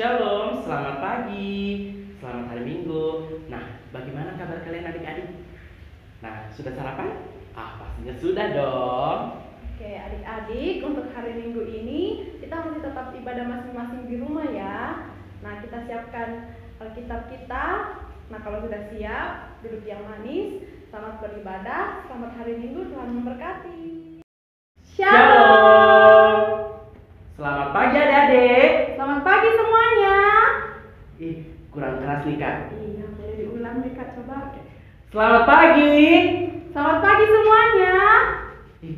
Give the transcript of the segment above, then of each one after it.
Shalom, selamat pagi, selamat hari Minggu. Nah, bagaimana kabar kalian adik-adik? Nah, sudah sarapan? Pastinya sudah dong. Oke, adik-adik, untuk hari Minggu ini kita masih tetap ibadah masing-masing di rumah ya. Nah, kita siapkan Alkitab kita. Nah, kalau sudah siap, duduk yang manis. Selamat beribadah, selamat hari Minggu, Tuhan memberkati. Shalom. Selamat pagi adik-adik. Selamat pagi semuanya. Kurang keras nih Kak. Iya, boleh diulang nih Kak, coba. Selamat pagi. Selamat pagi semuanya.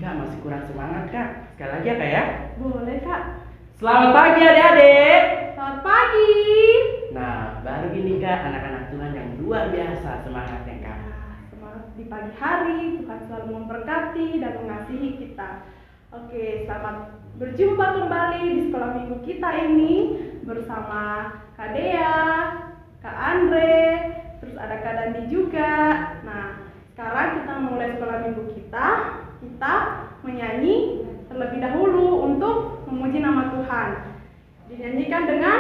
Kak, masih kurang semangat Kak. Sekali lagi ya Kak ya. Boleh Kak. Selamat pagi adik-adik. Selamat pagi. Nah, baru ini Kak, anak-anak Tuhan yang luar biasa semangatnya Kak. Semangat di pagi hari, Tuhan selalu memberkati dan mengasihi kita. Oke, selamat berjumpa kembali di sekolah minggu kita ini bersama Kak Dea, Kak Andre, terus ada Kak Dandi juga. Nah, sekarang kita mulai sekolah minggu kita menyanyi terlebih dahulu untuk memuji nama Tuhan. Dinyanyikan dengan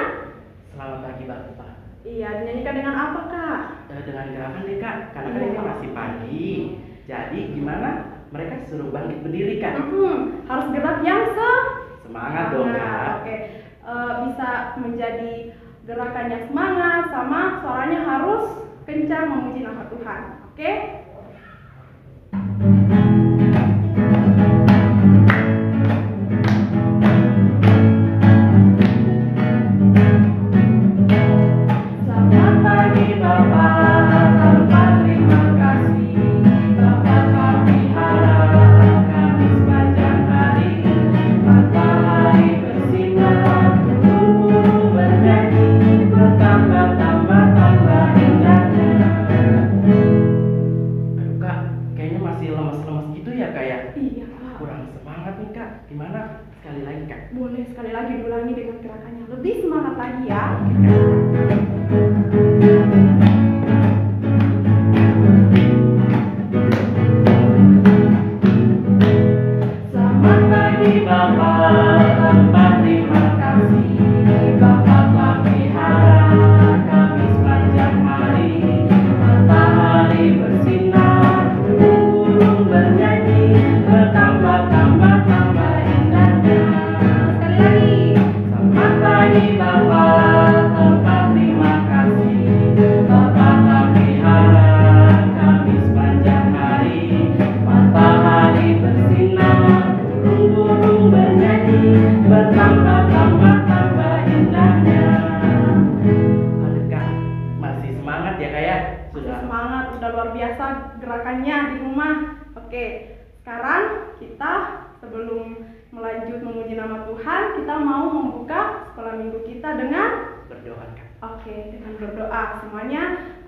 Selamat pagi Bapak. Iya, dinyanyikan dengan apa Kak? Dengan gerakan deh Kak, karena kan ini masih pagi. Jadi gimana? Mereka suruh bangkit berdiri kan? Harus gerak yang semangat dong Kak. Oke. Bisa menjadi gerakan yang semangat, sama suaranya harus kencang memuji nama Tuhan. Oke? Selamat pagi Bapak, tanpa terima kasih. Bapak kami harap kami sepanjang hari. Matahari bersinar, burung bernyanyi, bertambah-tambah indahnya. Aduh Kak, kayaknya masih lemes-lemes gitu ya Kak ya? Iya Kak. Kurang semangat nih Kak. Gimana? Sekali lagi Kak. Boleh sekali lagi diulangi dengan gerakannya lebih semangat lagi ya. Selamat pagi Bapak, tanpa terima kasih. Bapak telah pelihara kami sepanjang hari. Matahari bersinar, burung bernyanyi, bertambah-tambah indahnya. Sekali lagi. Selamat pagi Bapak, tanpa terima kasih. Bapak telah pelihara kami sepanjang hari. Matahari bersinar, burung bernyanyi, bertambah-tambah indahnya. Aduh Kak, masih semangat ya Kak ya? Sudah semangat, udah luar biasa gerakannya di rumah. Oke, sekarang kita sebelum melanjut memuji nama Tuhan, kita mau membuka sekolah minggu kita dengan berdoa Kak. Oke, dengan berdoa. Semuanya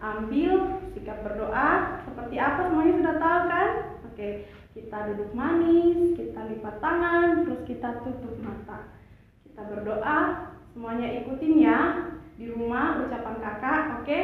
ambil sikap berdoa. Seperti apa semuanya sudah tahu kan? Oke, kita duduk manis, kita lipat tangan, terus kita tutup mata. Kita berdoa, semuanya ikutin ya. Di rumah ucapan kakak, oke?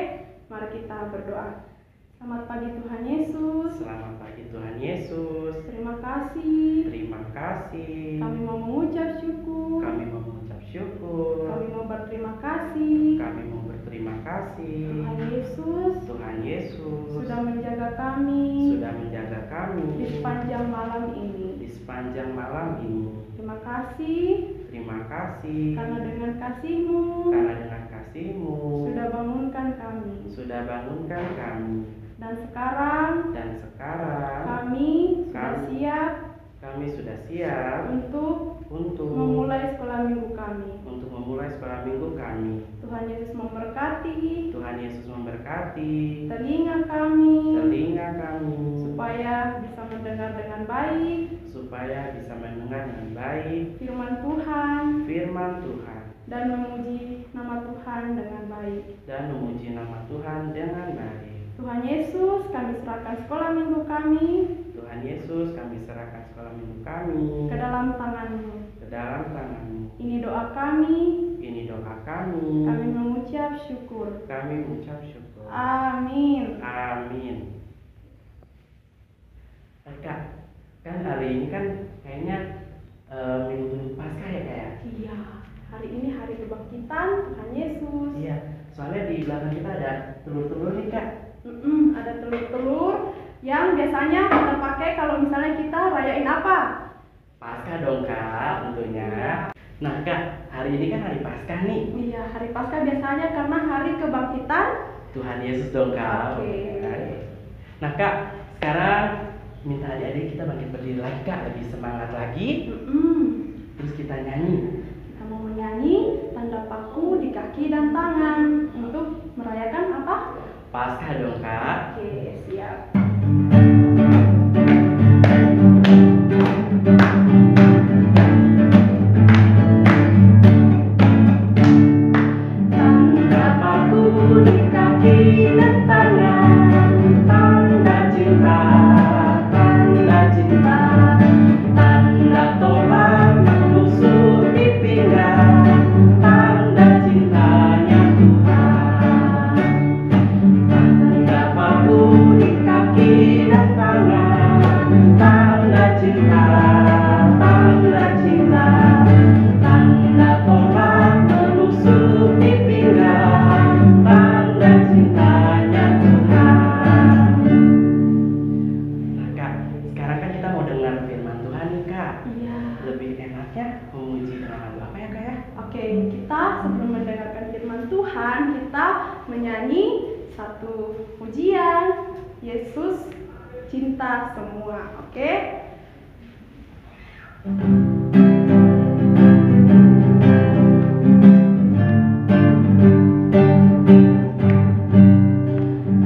Mari kita berdoa. Selamat pagi Tuhan Yesus. Selamat pagi Tuhan Yesus. Terima kasih. Terima kasih. Kami mau mengucap syukur. Kami mau mengucap syukur. Kami mau berterima kasih. Kami mau berterima kasih. Tuhan Yesus. Tuhan Yesus Sudah menjaga kami. sudah menjaga kami Di sepanjang malam ini. di sepanjang malam ini. Terima kasih. Terima kasih Karena dengan kasih-Mu karena dengan kasih-Mu sudah bangunkan kami. sudah bangunkan kami. Dan sekarang Dan sekarang kami sudah siap kami sudah siap untuk untuk memulai sekolah minggu kami. sekolah minggu kami. Tuhan Yesus memberkati Tuhan Yesus memberkati telinga kami supaya bisa mendengar dengan baik firman Tuhan dan memuji nama Tuhan dengan baik. Tuhan Yesus, kami serahkan sekolah minggu kami Tuhan Yesus, kami serahkan sekolah minggu kami ke dalam tangan-Mu. ke dalam tangan-Mu. Ini doa kami. Ini doa kami. Kami mengucap syukur. Kami mengucap syukur. Amin. Amin. Kak, kan hari ini kan kayaknya minggu Paskah ya Kak ya? Iya. hari ini hari kebangkitan Tuhan Yesus. Iya, soalnya di belakang kita ada telur-telur nih Kak. Ada telur-telur yang biasanya kita pakai kalau misalnya kita rayain apa? Paskah dong Kak, tentunya. Nah Kak, hari ini kan hari Paskah nih. Iya, hari Paskah biasanya karena hari kebangkitan Tuhan Yesus dong Kak. Oke. Nah Kak, sekarang minta adik-adik kita bangkit berdiri lagi Kak, lebih semangat lagi. Terus kita nyanyi. Kita mau menyanyi tanda paku di kaki dan tangan untuk merayakan apa? Paskah dong Kak. Oke, siap. Tanda paku di kaki dan tangan, tanda cinta, tanda tolak menusuk di pinggang, tanda cintanya Tuhan. Tanda paku di kaki dan tangan, tanda cinta, tanda tolak menusuk di pinggang, tanda cintanya Tuhan. Nah Kak, sekarang kan kita mau dengar firman Tuhan nih Kak. Iya. Lebih enaknya memuji nama Tuhan apa ya Kak ya? Oke, kita sebelum mendengarkan firman Tuhan, kita menyanyi satu pujian, Yesus cinta semua. Oke?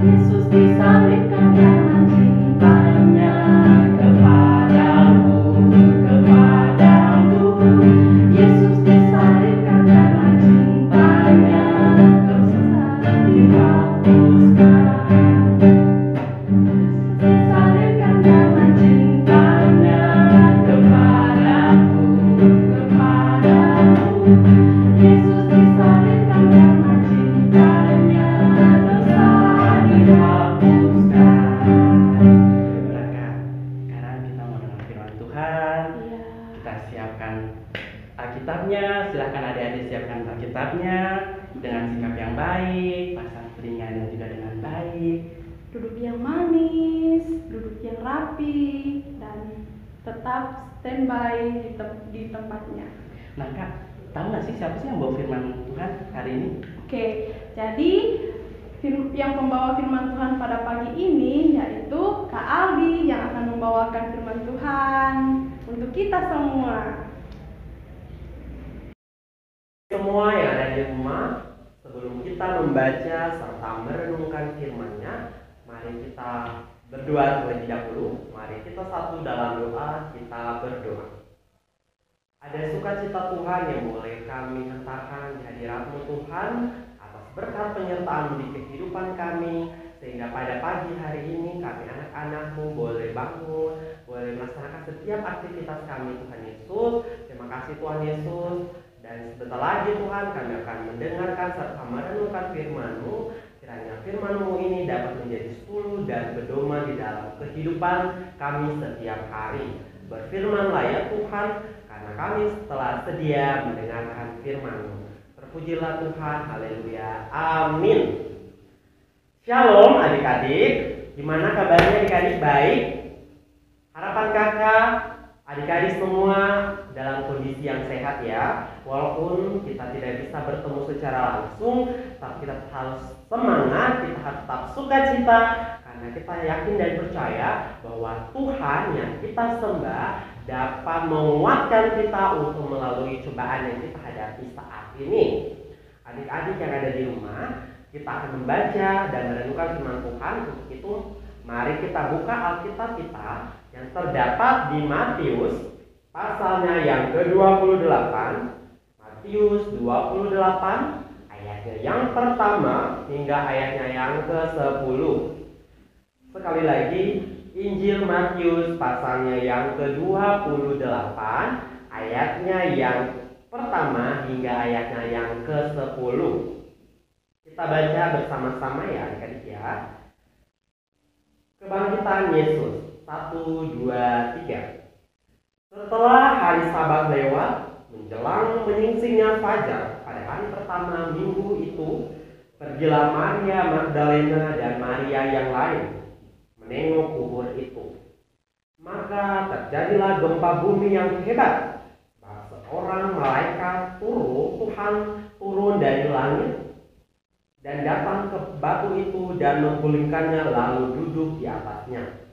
Yesus disalibkan karena cintanya kepadamu. Yesus disalibkan karena cintanya, kesesatan dihapuskan. Yesus disalibkan karena cintanya kepadamu. Yesus disalibkan karena cintanya, dosa dihapuskan. Nah Kak, sekarang kita mau dengar firman Tuhan. Iya. Kita siapkan Alkitabnya, silakan adik-adik siapkan Alkitabnya dengan sikap yang baik, pasang telinganya juga dengan baik. Duduk yang manis, duduk yang rapi, dan tetap standby di tempatnya. Nah Kak, tahu nggak sih siapa sih yang bawa firman Tuhan hari ini? Oke, jadi yang pembawa firman Tuhan pada pagi ini yaitu Kak Aldi yang akan membawakan firman Tuhan untuk kita semua. Semua yang ada di rumah, sebelum kita membaca serta merenungkan firman-Nya, mari kita berdoa terlebih dahulu. Mari kita satu dalam doa, kita berdoa. Ada sukacita Tuhan yang boleh kami hentarkan di hadirat-Mu Tuhan, atas berkat penyertaan-Mu di kehidupan kami, sehingga pada pagi hari ini kami anak-anak-Mu boleh bangun, boleh melaksanakan setiap aktivitas kami Tuhan Yesus. Terima kasih Tuhan Yesus. Dan sebentar lagi Tuhan kami akan mendengarkan serta merenungkan firman-Mu. Kiranya firman-Mu ini dapat menjadi suluh dan pedoman di dalam kehidupan kami setiap hari. Berfirman-Lah ya Tuhan, karena kami telah sedia mendengarkan firman-Mu. Terpujilah Tuhan, haleluya, amin. Shalom adik-adik, gimana kabarnya adik-adik? Baik? Harapan kakak, adik-adik semua dalam kondisi yang sehat ya. Walaupun kita tidak bisa bertemu secara langsung, tapi kita harus semangat, kita harus tetap sukacita, karena kita yakin dan percaya bahwa Tuhan yang kita sembah dapat menguatkan kita untuk melalui cobaan yang kita hadapi saat ini. Adik-adik yang ada di rumah, kita akan membaca dan merenungkan firman Tuhan. Untuk itu, mari kita buka Alkitab kita yang terdapat di Matius pasalnya yang ke-28. Matius 28 ayatnya yang pertama hingga ayatnya yang ke-10. Sekali lagi, Injil Matius pasalnya yang ke-28 ayatnya yang pertama hingga ayatnya yang ke-10. Kita baca bersama-sama ya adik-adik ya. Kebangkitan Yesus 1, 2, 3. Setelah hari Sabat lewat, menjelang Menjelang menyingsingnya fajar pada hari pertama minggu itu, pergilah Maria Magdalena dan Maria yang lain menengok kubur itu. Maka terjadilah gempa bumi yang hebat. Seorang malaikat Tuhan turun dari langit dan datang ke batu itu dan menggulingkannya lalu duduk di atasnya.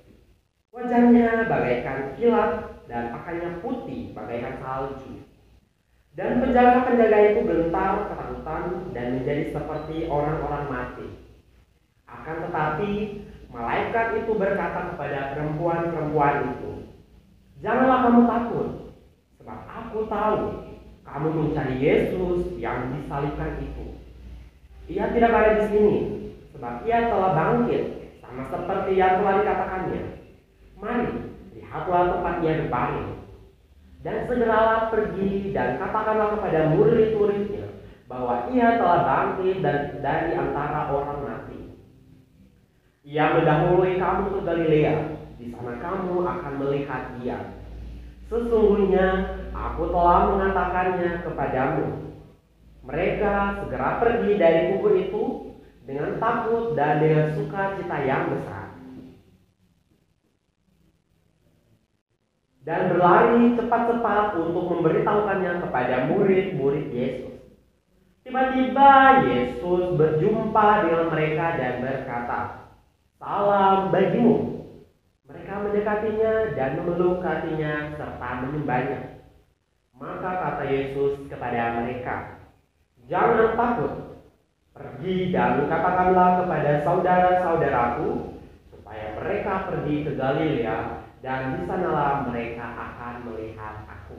Wajahnya bagaikan kilat dan pakaiannya putih bagaikan salju. Dan penjaga-penjaga itu gentar ketakutan dan menjadi seperti orang-orang mati. Akan tetapi malaikat itu berkata kepada perempuan-perempuan itu, "Janganlah kamu takut, sebab aku tahu kamu mencari Yesus yang disalibkan itu. Ia tidak ada di sini, sebab ia telah bangkit, sama seperti yang telah dikatakannya. Mari, lihatlah tempat ia berbaring. Dan segeralah pergi dan katakanlah kepada murid-muridnya bahwa ia telah bangkit dari antara orang mati. Ia mendahului kamu ke Galilea, di sana kamu akan melihat dia. Sesungguhnya aku telah mengatakannya kepadamu." Mereka segera pergi dari kubur itu dengan takut dan dengan sukacita yang besar, dan berlari cepat-cepat untuk memberitahukannya kepada murid-murid Yesus. Tiba-tiba Yesus berjumpa dengan mereka dan berkata, "Salam bagimu." Mereka mendekatinya dan memeluk hatinya serta menyembahnya. Maka kata Yesus kepada mereka, "Jangan takut. Pergi dan katakanlah kepada saudara-saudaraku supaya mereka pergi ke Galilea, dan di sanalah mereka akan melihat aku."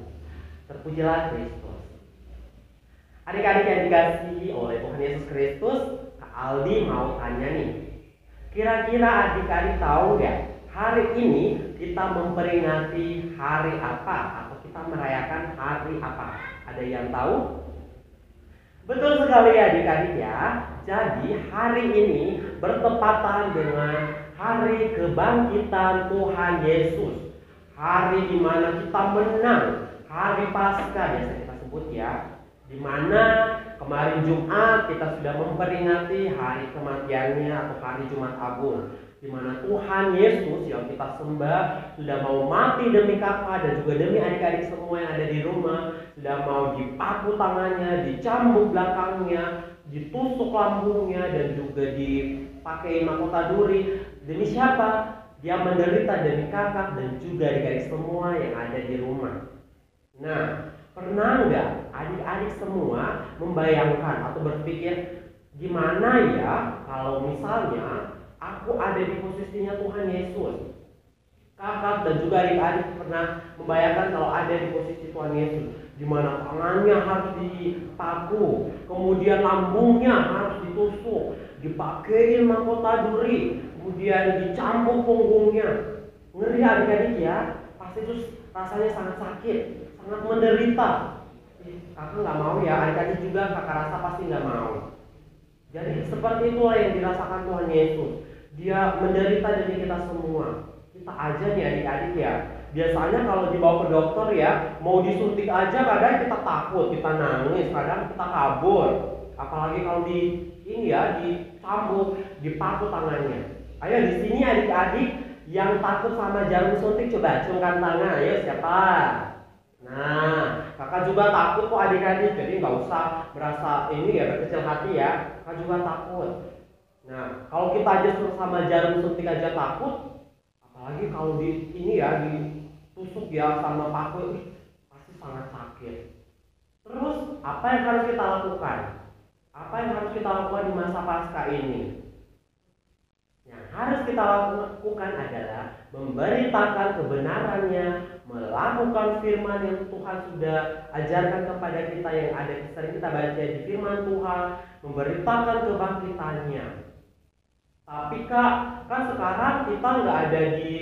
Terpujilah Kristus. Adik-adik yang dikasihi oleh Tuhan Yesus Kristus, Kak Aldi mau tanya nih. Kira-kira adik-adik tahu nggak, hari ini kita memperingati hari apa atau kita merayakan hari apa? Ada yang tahu? Betul sekali adik-adik ya. Jadi hari ini bertepatan dengan hari kebangkitan Tuhan Yesus. Hari di mana kita menang, hari Paskah biasa kita sebut ya. Di mana kemarin Jumat kita sudah memperingati hari kematiannya atau hari Jumat Agung. Di mana Tuhan Yesus yang kita sembah sudah mau mati demi kakak dan juga demi adik-adik semua yang ada di rumah, sudah mau dipaku tangannya, dicambuk belakangnya, ditusuk lambungnya, dan juga dipakai mahkota duri. Demi siapa? Dia menderita demi kakak dan juga adik-adik semua yang ada di rumah. Nah, pernah nggak adik-adik semua membayangkan atau berpikir, gimana ya kalau misalnya aku ada di posisinya Tuhan Yesus? Kakak dan juga adik-adik pernah membayangkan kalau ada di posisi Tuhan Yesus, di mana tangannya harus dipaku, kemudian lambungnya harus ditusuk, dipakai mahkota duri, kemudian dicambuk punggungnya. Ngeri adik-adik ya, pasti itu rasanya sangat sakit, sangat menderita. Kakak nggak mau ya, adik-adik juga kakak rasa pasti nggak mau. Jadi seperti itulah yang dirasakan Tuhan Yesus. Dia menderita demi kita semua. Kita aja nih adik-adik ya, biasanya kalau dibawa ke dokter ya, mau disuntik aja kadang kita takut, kita nangis, kadang kita kabur. Apalagi kalau dicambuk, dipaku tangannya. Ayo di sini adik-adik yang takut sama jarum suntik, coba acungkan tangan. Ayo siapa? Nah, kakak juga takut kok adik-adik, jadi nggak usah merasa berkecil hati ya. Kakak juga takut. Nah, kalau kita aja sama jarum suntik aja takut, apalagi kalau ditusuk ya sama paku, pasti sangat sakit. Terus apa yang harus kita lakukan? Apa yang harus kita lakukan di masa Paskah ini? Yang harus kita lakukan adalah memberitakan kebenarannya, melakukan firman yang Tuhan sudah ajarkan kepada kita, yang ada sering kita baca di firman Tuhan, memberitakan kebangkitannya. Tapi kak, kan sekarang kita nggak ada di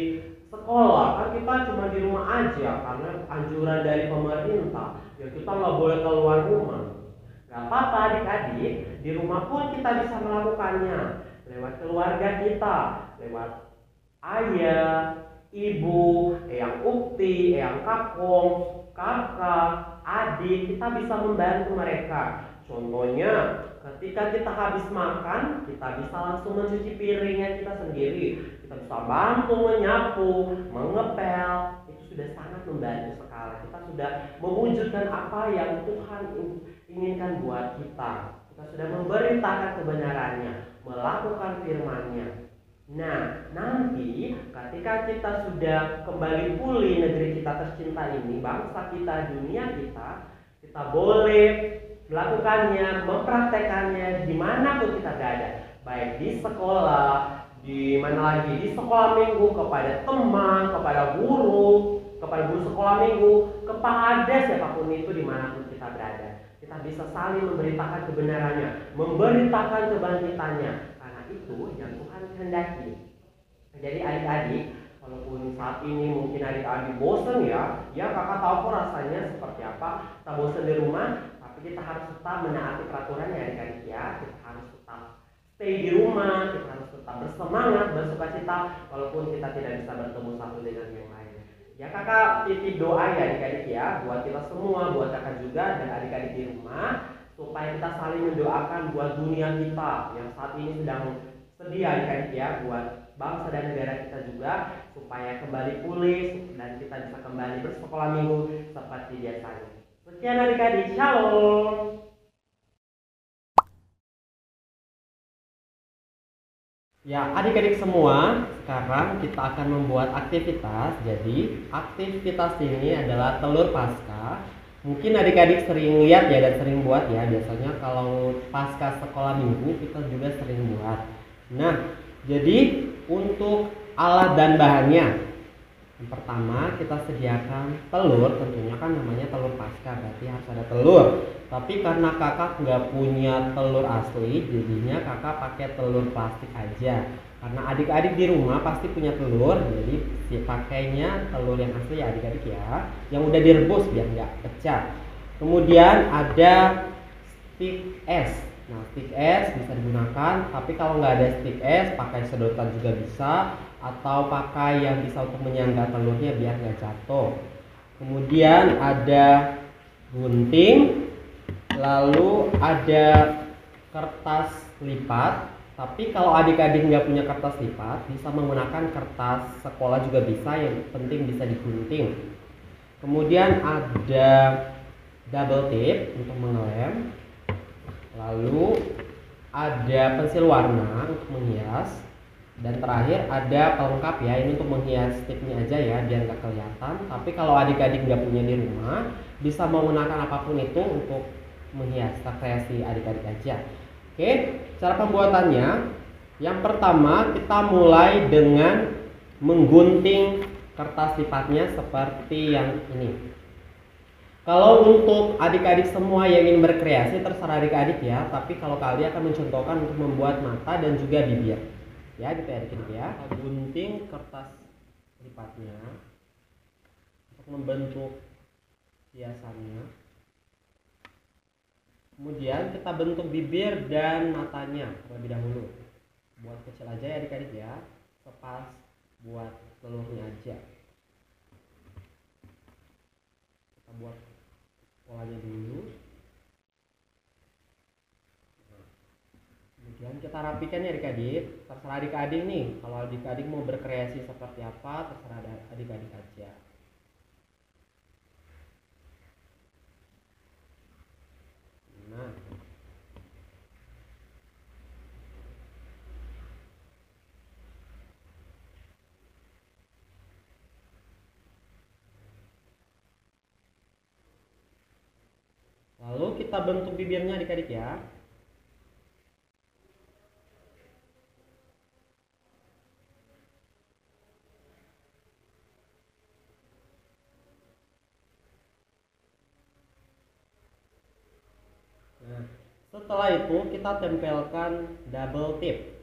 sekolah, kan kita cuma di rumah aja karena anjuran dari pemerintah, ya kita nggak boleh keluar rumah. Gak apa-apa adik-adik, di rumah pun kita bisa melakukannya lewat keluarga kita, lewat ayah, ibu, eyang ukti, eyang kakung, kakak, adik, kita bisa membantu mereka. Contohnya, ketika kita habis makan, kita bisa langsung mencuci piringnya kita sendiri. Kita bisa bantu menyapu, mengepel. Itu sudah sangat membantu sekali. Kita sudah mewujudkan apa yang Tuhan inginkan buat kita. Kita sudah memberitakan kebenarannya, melakukan firman-Nya. Nah, nanti ketika kita sudah kembali pulih negeri kita tercinta ini, bangsa kita, dunia kita boleh melakukannya, mempraktekannya dimanapun kita berada, baik di sekolah, di mana lagi, di sekolah minggu, kepada teman, kepada guru sekolah minggu, kepada siapapun itu dimanapun kita berada. Kita bisa saling memberitakan kebenarannya, memberitakan kebangkitannya, karena itu yang Tuhan kehendaki. Jadi adik-adik, walaupun saat ini mungkin adik-adik bosan ya kakak tahu kok rasanya seperti apa, kita bosan di rumah, tapi kita harus tetap menaati peraturan ya adik-adik ya. Kita harus tetap stay di rumah, kita harus tetap bersemangat, bersukacita, walaupun kita tidak bisa bertemu satu dengan yang lain. Ya kakak titip doa ya adik-adik ya, buat kita semua, buat kakak juga dan adik-adik di rumah, supaya kita saling mendoakan buat dunia kita yang saat ini sedang sedih adik-adik ya, buat bangsa dan negara kita juga, supaya kembali pulih dan kita bisa kembali bersekolah minggu seperti biasanya. Sekian adik-adik, shalom. Ya, adik-adik semua, sekarang kita akan membuat aktivitas. Jadi, aktivitas ini adalah telur Paskah. Mungkin adik-adik sering lihat ya dan sering buat ya. Biasanya kalau Paskah sekolah minggu kita juga sering buat. Nah, jadi untuk alat dan bahannya, yang pertama kita sediakan telur. Tentunya kan namanya telur Paskah, berarti harus ada telur. Tapi karena kakak nggak punya telur asli, jadinya kakak pakai telur plastik aja. Karena adik-adik di rumah pasti punya telur, jadi pakainya telur yang asli ya adik-adik ya, yang udah direbus biar nggak pecah. Kemudian ada stick es. Nah, stick es bisa digunakan, tapi kalau nggak ada stick es, pakai sedotan juga bisa, atau pakai yang bisa untuk menyangga telurnya biar nggak jatuh. Kemudian ada gunting, lalu ada kertas lipat. Tapi kalau adik-adik nggak punya kertas lipat, bisa menggunakan kertas sekolah juga bisa, yang penting bisa digunting. Kemudian ada double tape untuk mengelem. Lalu ada pensil warna untuk menghias, dan terakhir ada pelengkap ya, ini untuk menghias sticknya aja ya biar nggak kelihatan. Tapi kalau adik-adik nggak punya di rumah, bisa menggunakan apapun itu untuk menghias, kreasi adik-adik aja. Oke, cara pembuatannya, yang pertama kita mulai dengan menggunting kertas lipatnya seperti yang ini. Kalau untuk adik-adik semua yang ingin berkreasi, terserah adik-adik ya. Tapi kalau kalian akan mencontohkan untuk membuat mata dan juga bibir, ya gitu ya adik-adik ya. Kita gunting kertas lipatnya untuk membentuk hiasannya. Kemudian kita bentuk bibir dan matanya terlebih dahulu. Buat kecil aja ya adik-adik ya, sepas buat telurnya aja. Kita buat polanya dulu. Kemudian kita rapikan ya adik-adik. Terserah adik-adik nih, kalau adik-adik mau berkreasi seperti apa, terserah adik-adik aja. Nah, lalu kita bentuk bibirnya adik-adik ya. Nah, setelah itu kita tempelkan double tip.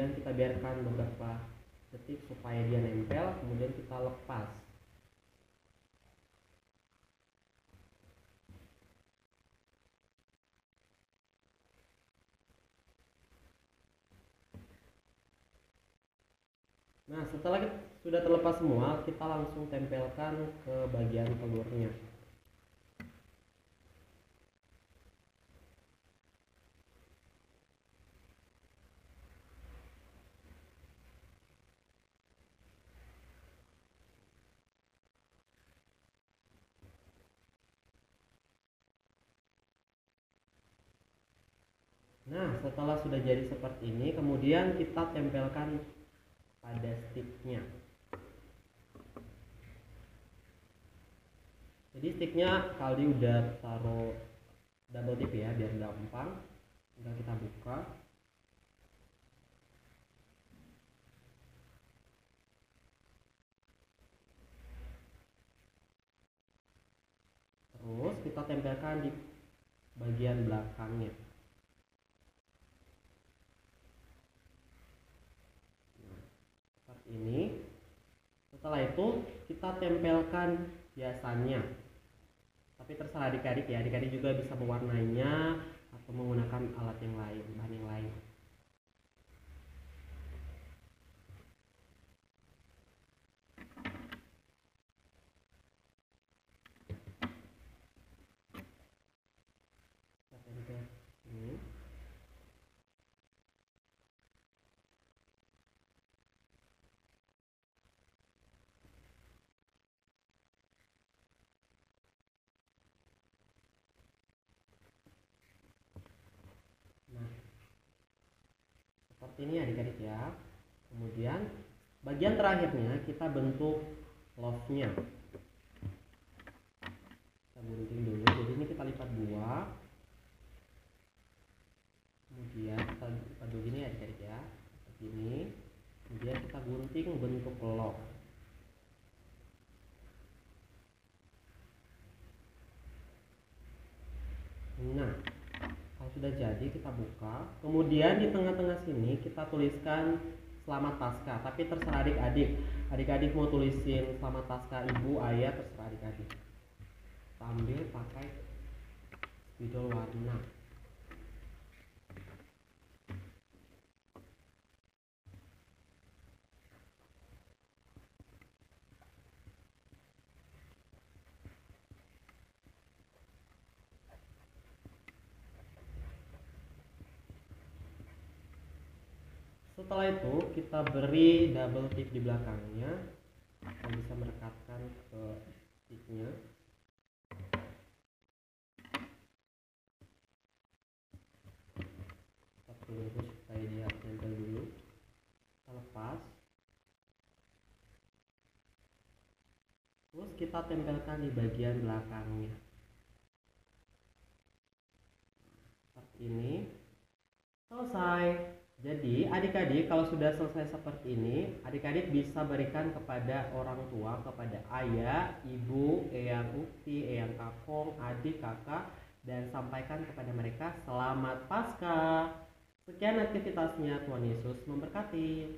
kemudian kita biarkan beberapa detik supaya dia nempel, kemudian kita lepas. Nah, setelah sudah terlepas semua, kita langsung tempelkan ke bagian telurnya. Nah, setelah sudah jadi seperti ini, kemudian kita tempelkan pada sticknya. Jadi sticknya Kaldi udah taruh double tip ya, biar gampang. Tinggal kita buka. Terus kita tempelkan di bagian belakangnya. Ini setelah itu kita tempelkan hiasannya, tapi terserah adik-adik ya, adik-adik juga bisa mewarnainya atau menggunakan alat yang lain, bahan yang lain. Kita tempel ini. Seperti ini adik-adik ya. Kemudian bagian terakhirnya kita bentuk love-nya. Kita gunting dulu. Jadi ini kita lipat dua. Kemudian kita lipat dulu gini adik-adik ya. Seperti ini. Kemudian kita gunting bentuk love. Nah, sudah jadi kita buka, kemudian di tengah-tengah sini kita tuliskan Selamat Paskah, tapi terserah adik-adik mau tulisin Selamat Paskah ibu, ayah, terserah adik-adik. Ambil pakai spidol warna. Setelah itu kita beri double tip di belakangnya, kita bisa merekatkan ke sticknya. Kita tunggu supaya dia nempel dulu. Kita lepas. Terus kita tempelkan di bagian belakangnya. Seperti ini. Selesai. Jadi adik-adik kalau sudah selesai seperti ini, adik-adik bisa berikan kepada orang tua, kepada ayah, ibu, eyang ukti, eyang kakong, adik, kakak, dan sampaikan kepada mereka Selamat Paskah. Sekian aktivitasnya, Tuhan Yesus memberkati.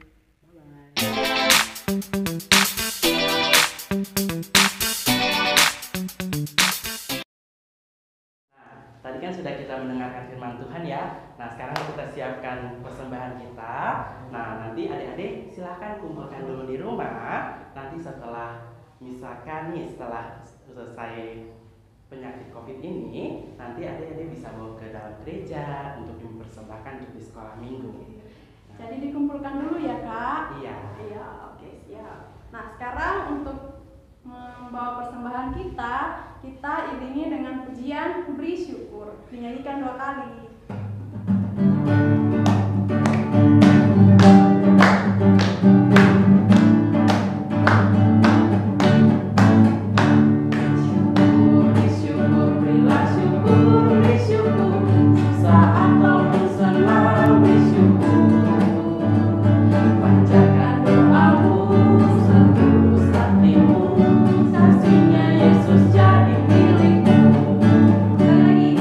Tadi kan sudah kita mendengarkan firman Tuhan ya. Nah, sekarang kita siapkan persembahan kita. Nah, nanti adik-adik silahkan kumpulkan dulu di rumah. Nanti setelah misalkan nih setelah selesai penyakit COVID ini, nanti adik-adik bisa bawa ke dalam gereja untuk dipersembahkan untuk di sekolah minggu. Nah, jadi dikumpulkan dulu ya Kak? Iya. Iya, oke siap. Nah, sekarang untuk membawa persembahan kita iringi dengan pujian beri syukur, dinyanyikan 2 kali. Yesus jadi milikmu. Sekali lagi.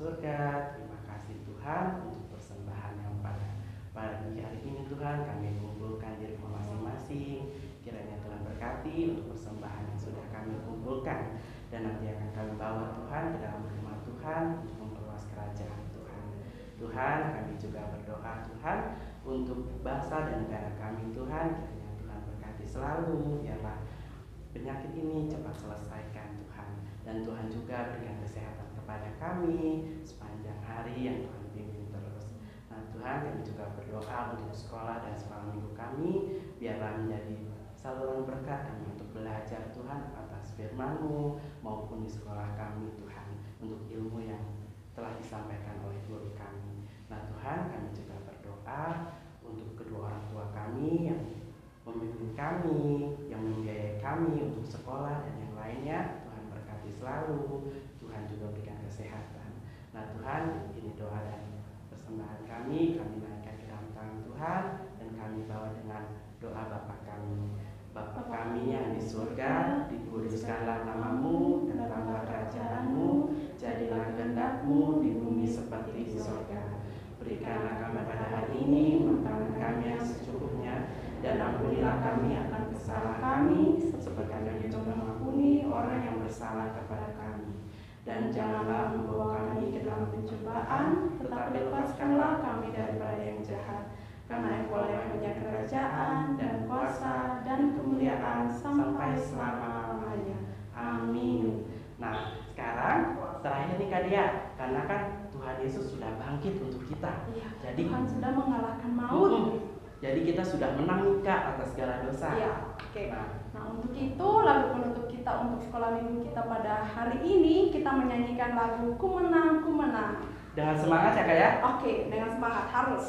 surga, terima kasih Tuhan untuk persembahan yang pada pagi hari ini Tuhan kami kumpulkan di rumah masing-masing. Kiranya Tuhan berkati untuk persembahan yang sudah kami kumpulkan, dan nanti akan kami bawa Tuhan ke dalam rumah Tuhan untuk memperluas kerajaan Tuhan. Tuhan, kami juga berdoa Tuhan untuk bangsa dan negara kami Tuhan. Kiranya Tuhan berkati selalu, biarlah penyakit ini cepat selesaikan Tuhan, dan Tuhan juga berikan kesehatan kepada kami sepanjang hari yang Tuhan pimpin terus. Nah Tuhan, kami juga berdoa untuk sekolah dan sekolah minggu kami, biarlah menjadi saluran berkat kami untuk belajar Tuhan atas firman-Mu maupun di sekolah kami Tuhan, untuk ilmu yang telah disampaikan oleh guru kami. Nah Tuhan, kami juga berdoa untuk kedua orang tua kami yang memimpin kami, yang membiayai kami untuk sekolah dan yang lainnya. Tuhan berkati selalu, Tuhan juga berikan kesehatan. Nah Tuhan, ini doa dan persembahan kami naikkan ke dalam tangan Tuhan, dan kami bawa dengan doa Bapa kami. Bapa kami yang di surga, dikuduskanlah nama-Mu, datanglah kerajaan-Mu, jadilah kehendak-Mu di bumi seperti di surga. Berikanlah kami pada hari ini makanan kami yang secukupnya, dan ampunilah kami akan kesalahan kami, seperti kami juga mengampuni orang yang bersalah kepada kami. Dan janganlah membawa kami ke dalam pencobaan, tetapi lepaskanlah kami daripada yang jahat. Karena Engkau yang punya kerajaan dan kuasa dan kemuliaan sampai selama-lamanya. Amin. Nah, sekarang terakhir nih Kak Dia, karena kan Tuhan Yesus sudah bangkit untuk kita. Iya, Jadi Tuhan sudah mengalahkan maut. Jadi kita sudah menang nih Kak atas segala dosa. Iya, oke. Nah, Nah, untuk itu lagu penutup kita untuk sekolah minggu kita pada hari ini, kita menyanyikan lagu Ku Menang, Ku Menang. dengan semangat ya Kak ya. Oke, dengan semangat harus.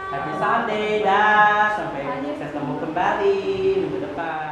Happy Sunday, dah. Sampai ketemu kembali minggu depan.